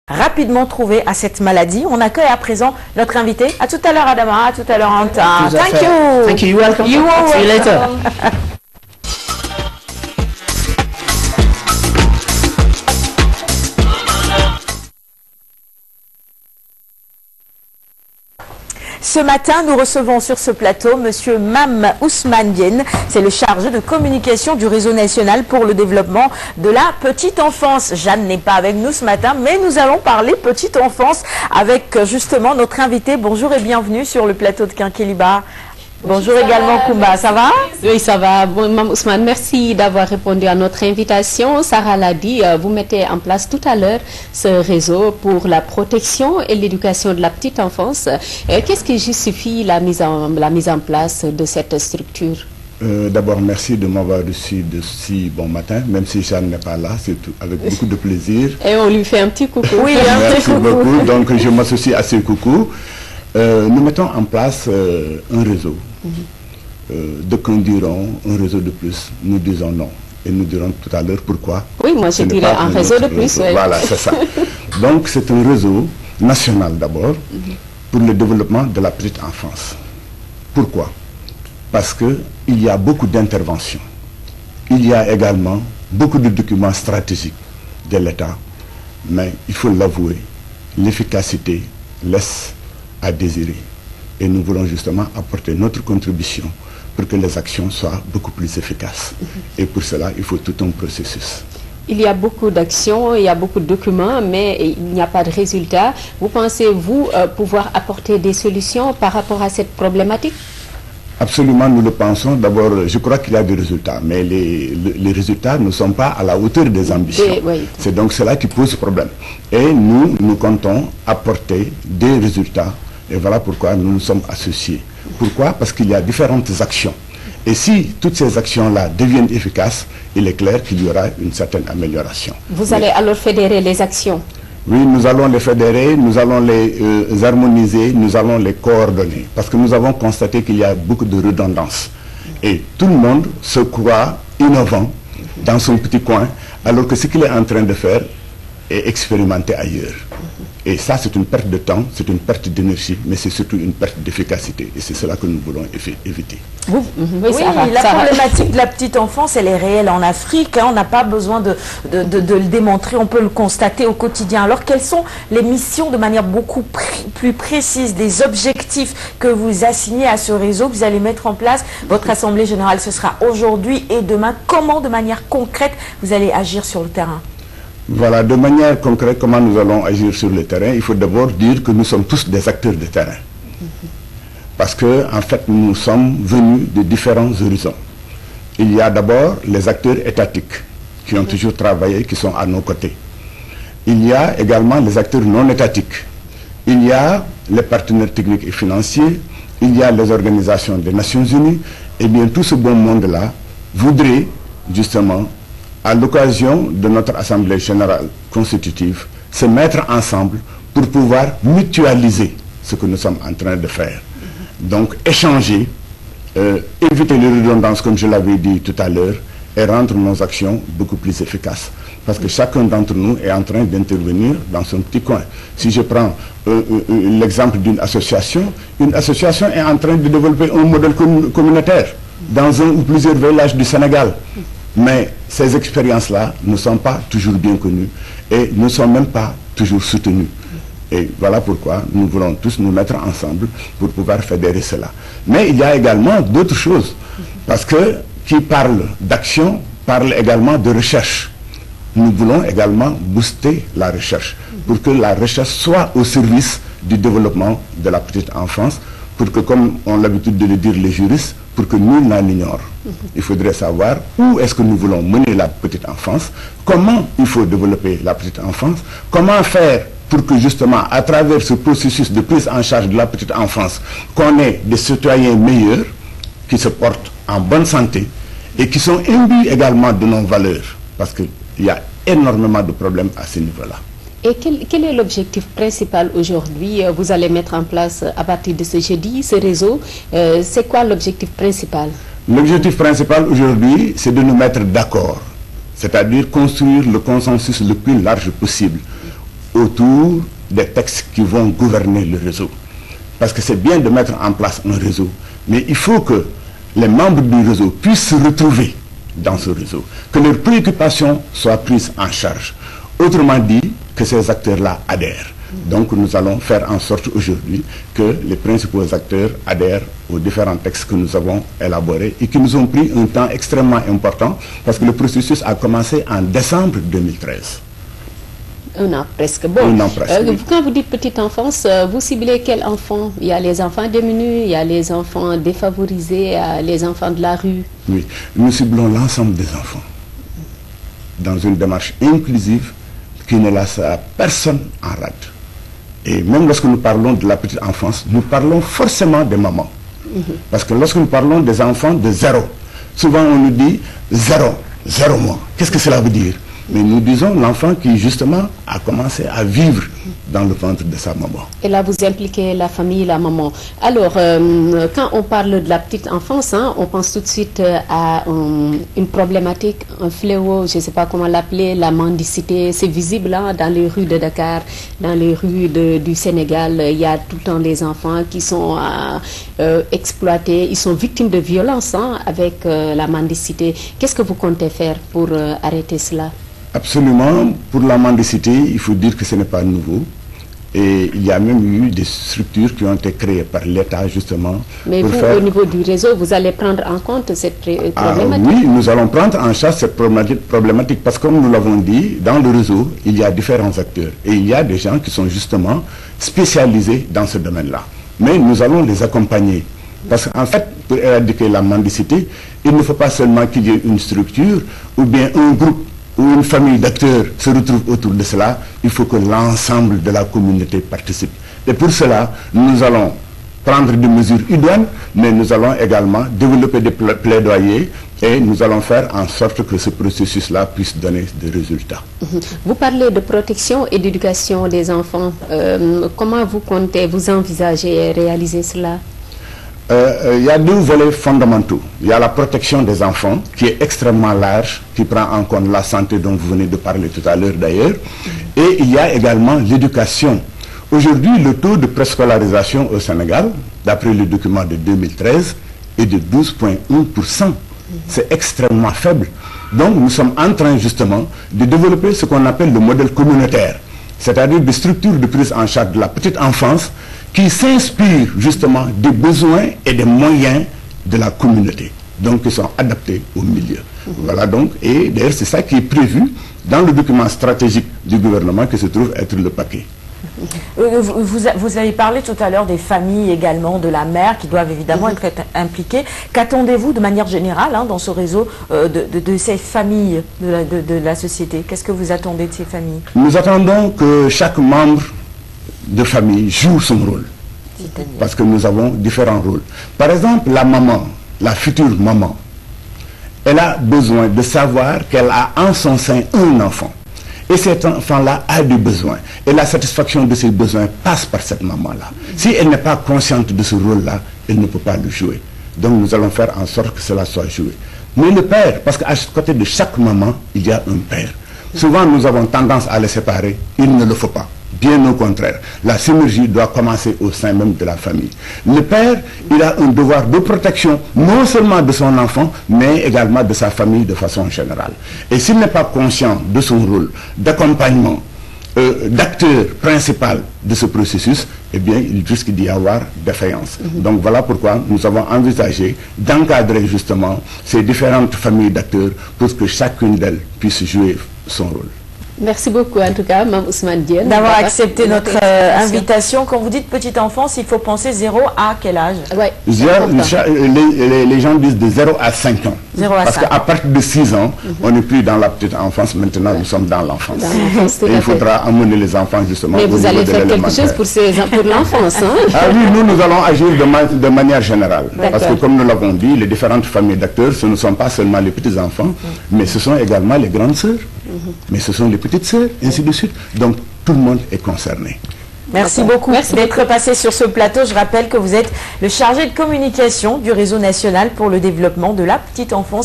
rapidement trouvé à cette maladie. On accueille à présent notre invité. À tout à l'heure Adama, à tout à l'heure Anta. Thank you. Thank you. You're welcome. You are See you later. Ce matin, nous recevons sur ce plateau Monsieur Mam Ousmane Diène. C'est le chargé de communication du réseau national pour le développement de la petite enfance. Jeanne n'est pas avec nous ce matin, mais nous allons parler petite enfance avec justement notre invité. Bonjour et bienvenue sur le plateau de Kinkeliba. Bonjour également Koumba, ça va? Oui, ça va. Bon, Mam Ousmane, merci d'avoir répondu à notre invitation. Sarah l'a dit, vous mettez en place tout à l'heure ce réseau pour la protection et l'éducation de la petite enfance. Qu'est-ce qui justifie la mise en place de cette structure? D'abord, merci de m'avoir reçu de si bon matin, même si Jeanne n'est pas là, c'est avec beaucoup de plaisir. Et on lui fait un petit coucou. Oui, merci beaucoup. Donc, je m'associe à ce coucou. Nous mettons en place un réseau. D'aucuns diront un réseau de plus, nous disons non. Et nous dirons tout à l'heure pourquoi. Oui, moi je dirais un réseau de plus. Oui. Voilà, c'est ça. Donc c'est un réseau national d'abord pour le développement de la petite enfance. Pourquoi? Parce qu'il y a beaucoup d'interventions. Il y a également beaucoup de documents stratégiques de l'État. Mais il faut l'avouer, l'efficacité laisse à désirer. Et nous voulons justement apporter notre contribution pour que les actions soient beaucoup plus efficaces. Et pour cela, il faut tout un processus. Il y a beaucoup d'actions, il y a beaucoup de documents, mais il n'y a pas de résultats. Vous pensez, vous, pouvoir apporter des solutions par rapport à cette problématique? Absolument, nous le pensons. D'abord, je crois qu'il y a des résultats, mais les résultats ne sont pas à la hauteur des ambitions. Oui. C'est donc cela qui pose problème. Et nous comptons apporter des résultats. Et voilà pourquoi nous nous sommes associés. Pourquoi? Parce qu'il y a différentes actions. Et si toutes ces actions-là deviennent efficaces, il est clair qu'il y aura une certaine amélioration. Vous allez alors fédérer les actions? Oui, nous allons les fédérer, nous allons les harmoniser, nous allons les coordonner. Parce que nous avons constaté qu'il y a beaucoup de redondance. Et tout le monde se croit innovant dans son petit coin, alors que ce qu'il est en train de faire est expérimenté ailleurs. Et ça, c'est une perte de temps, c'est une perte d'énergie, mais c'est surtout une perte d'efficacité. Et c'est cela que nous voulons éviter. Oui, la problématique de la petite enfance, elle est réelle en Afrique. Hein, on n'a pas besoin de le démontrer, on peut le constater au quotidien. Alors, quelles sont les missions de manière beaucoup plus précise, des objectifs que vous assignez à ce réseau, que vous allez mettre en place? Votre assemblée générale, ce sera aujourd'hui et demain. Comment, de manière concrète, vous allez agir sur le terrain? Voilà, de manière concrète, comment nous allons agir sur le terrain? Il faut d'abord dire que nous sommes tous des acteurs de terrain. Parce que, en fait, nous sommes venus de différents horizons. Il y a d'abord les acteurs étatiques qui ont toujours travaillé, qui sont à nos côtés. Il y a également les acteurs non étatiques. Il y a les partenaires techniques et financiers. Il y a les organisations des Nations Unies. Et bien, tout ce bon monde-là voudrait, justement, à l'occasion de notre Assemblée générale constitutive, se mettre ensemble pour pouvoir mutualiser ce que nous sommes en train de faire. Donc échanger, éviter les redondances comme je l'avais dit tout à l'heure et rendre nos actions beaucoup plus efficaces. Parce que chacun d'entre nous est en train d'intervenir dans son petit coin. Si je prends l'exemple d'une association, une association est en train de développer un modèle communautaire dans un ou plusieurs villages du Sénégal. Mais ces expériences-là ne sont pas toujours bien connues et ne sont même pas toujours soutenues. Et voilà pourquoi nous voulons tous nous mettre ensemble pour pouvoir fédérer cela. Mais il y a également d'autres choses. Parce que qui parle d'action, parle également de recherche. Nous voulons également booster la recherche pour que la recherche soit au service du développement de la petite enfance, pour que, comme ont l'habitude de le dire les juristes, pour que nul n'en ignore. Il faudrait savoir où est-ce que nous voulons mener la petite enfance, comment il faut développer la petite enfance, comment faire pour que justement, à travers ce processus de prise en charge de la petite enfance, qu'on ait des citoyens meilleurs, qui se portent en bonne santé et qui sont imbus également de nos valeurs, parce qu'il y a énormément de problèmes à ce niveau-là. Et quel est l'objectif principal aujourd'hui? Vous allez mettre en place à partir de ce jeudi, ce réseau. C'est quoi l'objectif principal? L'objectif principal aujourd'hui, c'est de nous mettre d'accord. C'est-à-dire construire le consensus le plus large possible autour des textes qui vont gouverner le réseau. Parce que c'est bien de mettre en place un réseau, mais il faut que les membres du réseau puissent se retrouver dans ce réseau, que leurs préoccupations soient prises en charge. Autrement dit, que ces acteurs-là adhèrent. Donc nous allons faire en sorte aujourd'hui que les principaux acteurs adhèrent aux différents textes que nous avons élaborés et qui nous ont pris un temps extrêmement important parce que le processus a commencé en décembre 2013. Un an presque. Bon, un an presque, oui. Quand vous dites petite enfance, vous ciblez quels enfants? Il y a les enfants démunis, il y a les enfants défavorisés, les enfants de la rue. Oui, nous ciblons l'ensemble des enfants dans une démarche inclusive qui ne laisse personne en rade. Et même lorsque nous parlons de la petite enfance, nous parlons forcément des mamans. Parce que lorsque nous parlons des enfants de 0, souvent on nous dit 0 mois. Qu'est-ce que cela veut dire? Mais nous disons l'enfant qui justement a commencé à vivre dans le ventre de sa maman. Et là vous impliquez la famille, la maman. Alors quand on parle de la petite enfance, hein, on pense tout de suite à une problématique, un fléau, je ne sais pas comment l'appeler, la mendicité. C'est visible hein, dans les rues de Dakar, dans les rues du Sénégal. Il y a tout le temps des enfants qui sont exploités, ils sont victimes de violences hein, avec la mendicité. Qu'est-ce que vous comptez faire pour arrêter cela? Absolument. Pour la mendicité, il faut dire que ce n'est pas nouveau. Et il y a même eu des structures qui ont été créées par l'État, justement. Mais vous, au niveau du réseau, vous allez prendre en compte cette problématique? Oui, nous allons prendre en charge cette problématique parce que, comme nous l'avons dit, dans le réseau, il y a différents acteurs. Et il y a des gens qui sont justement spécialisés dans ce domaine-là. Mais nous allons les accompagner. Parce qu'en fait, pour éradiquer la mendicité, il ne faut pas seulement qu'il y ait une structure ou bien un groupe où une famille d'acteurs se retrouve autour de cela, il faut que l'ensemble de la communauté participe. Et pour cela, nous allons prendre des mesures idoines, mais nous allons également développer des plaidoyers et nous allons faire en sorte que ce processus-là puisse donner des résultats. Vous parlez de protection et d'éducation des enfants. Comment vous comptez, vous envisagez réaliser cela? Il y a deux volets fondamentaux. Il y a la protection des enfants, qui est extrêmement large, qui prend en compte la santé dont vous venez de parler tout à l'heure d'ailleurs. Et il y a également l'éducation. Aujourd'hui, le taux de préscolarisation au Sénégal, d'après le document de 2013, est de 12,1%. C'est extrêmement faible. Donc nous sommes en train justement de développer ce qu'on appelle le modèle communautaire, c'est-à-dire des structures de prise en charge de la petite enfance qui s'inspirent justement des besoins et des moyens de la communauté, donc qui sont adaptés au milieu. Voilà donc, et d'ailleurs c'est ça qui est prévu dans le document stratégique du gouvernement qui se trouve être le paquet. Vous avez parlé tout à l'heure des familles également, de la mère qui doivent évidemment être impliquées. Qu'attendez-vous de manière générale hein, dans ce réseau de ces familles de la société? Qu'est-ce que vous attendez de ces familles? Nous attendons que chaque membre de famille joue son rôle. Parce que nous avons différents rôles. Par exemple, la maman, la future maman, elle a besoin de savoir qu'elle a en son sein un enfant. Et cet enfant-là a des besoins. Et la satisfaction de ses besoins passe par cette maman-là. Si elle n'est pas consciente de ce rôle-là, elle ne peut pas le jouer. Donc nous allons faire en sorte que cela soit joué. Mais le père, parce qu'à côté de chaque maman, il y a un père. Souvent nous avons tendance à les séparer. Il ne le faut pas. Bien au contraire, la synergie doit commencer au sein même de la famille. Le père, il a un devoir de protection, non seulement de son enfant, mais également de sa famille de façon générale. Et s'il n'est pas conscient de son rôle d'accompagnement, d'acteur principal de ce processus, eh bien, il risque d'y avoir défaillance. Donc voilà pourquoi nous avons envisagé d'encadrer justement ces différentes familles d'acteurs pour que chacune d'elles puisse jouer son rôle. Merci beaucoup en tout cas, Mme Ousmane Diène, d'avoir accepté notre invitation. Quand vous dites petite enfance, il faut penser 0 à quel âge? Ouais, les gens disent de 0 à 5 ans. 0 à Parce qu'à partir de 6 ans, on n'est plus dans la petite enfance, maintenant nous sommes dans l'enfance. Et il faudra amener les enfants justement. Mais vous allez faire quelque chose pour l'enfance, hein? Ah oui, nous allons agir de manière générale. Parce que comme nous l'avons dit, les différentes familles d'acteurs, ce ne sont pas seulement les petits enfants, mais ce sont également les grandes sœurs. Mais ce sont les petites sœurs, ainsi de suite. Donc tout le monde est concerné. Merci beaucoup d'être passé sur ce plateau. Je rappelle que vous êtes le chargé de communication du réseau national pour le développement de la petite enfance.